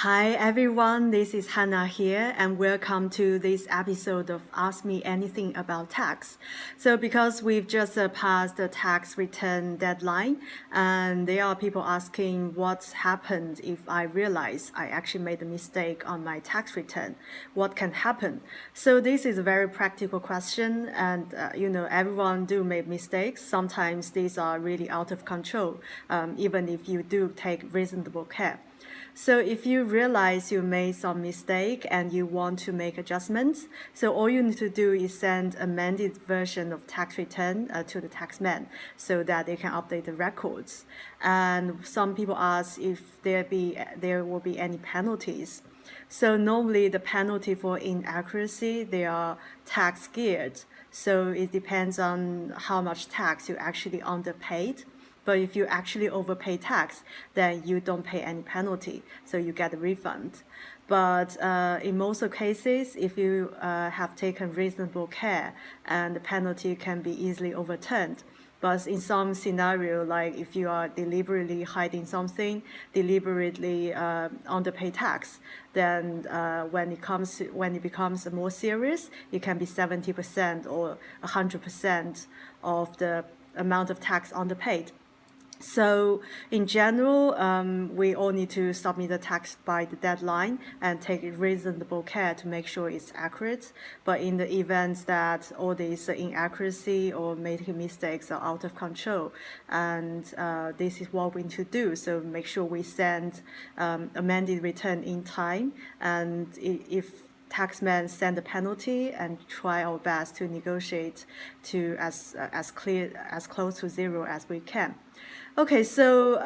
Hi everyone, this is Hannah here and welcome to this episode of Ask Me Anything About Tax. So because we've just passed the tax return deadline and there are people asking what's happened if I realize I actually made a mistake on my tax return, what can happen? So this is a very practical question and everyone do make mistakes. Sometimes these are really out of control, even if you do take reasonable care. So if you realize you made some mistake and you want to make adjustments, so all you need to do is send amended version of tax return to the taxman so that they can update the records. And some people ask if there will be any penalties. So normally the penalty for inaccuracy, they are tax geared. So it depends on how much tax you actually underpaid. But if you actually overpay tax, then you don't pay any penalty, so you get a refund. But in most cases, if you have taken reasonable care, and the penalty can be easily overturned. But in some scenario, like if you are deliberately hiding something, deliberately underpay tax, then when it becomes more serious, it can be 70% or 100% of the amount of tax underpaid. So in general, we all need to submit the tax by the deadline and take reasonable care to make sure it's accurate. But in the event that all these inaccuracy or making mistakes are out of control, and this is what we need to do. So make sure we send amended return in time, and if taxmen send a penalty and try our best to negotiate to as close to zero as we can. Okay, so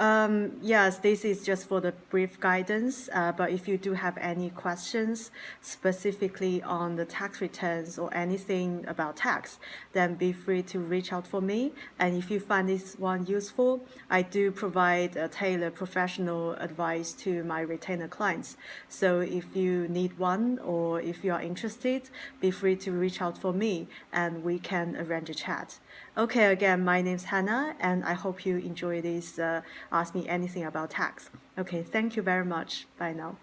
yes, this is just for the brief guidance, but if you do have any questions specifically on the tax returns or anything about tax, then be free to reach out for me. And if you find this one useful, I do provide tailored professional advice to my retainer clients. So if you need one or if you are interested, be free to reach out for me and we can arrange a chat. Okay, again, my name's Hannah and I hope you enjoy this Ask Me Anything About Tax. Okay, thank you very much. Bye now.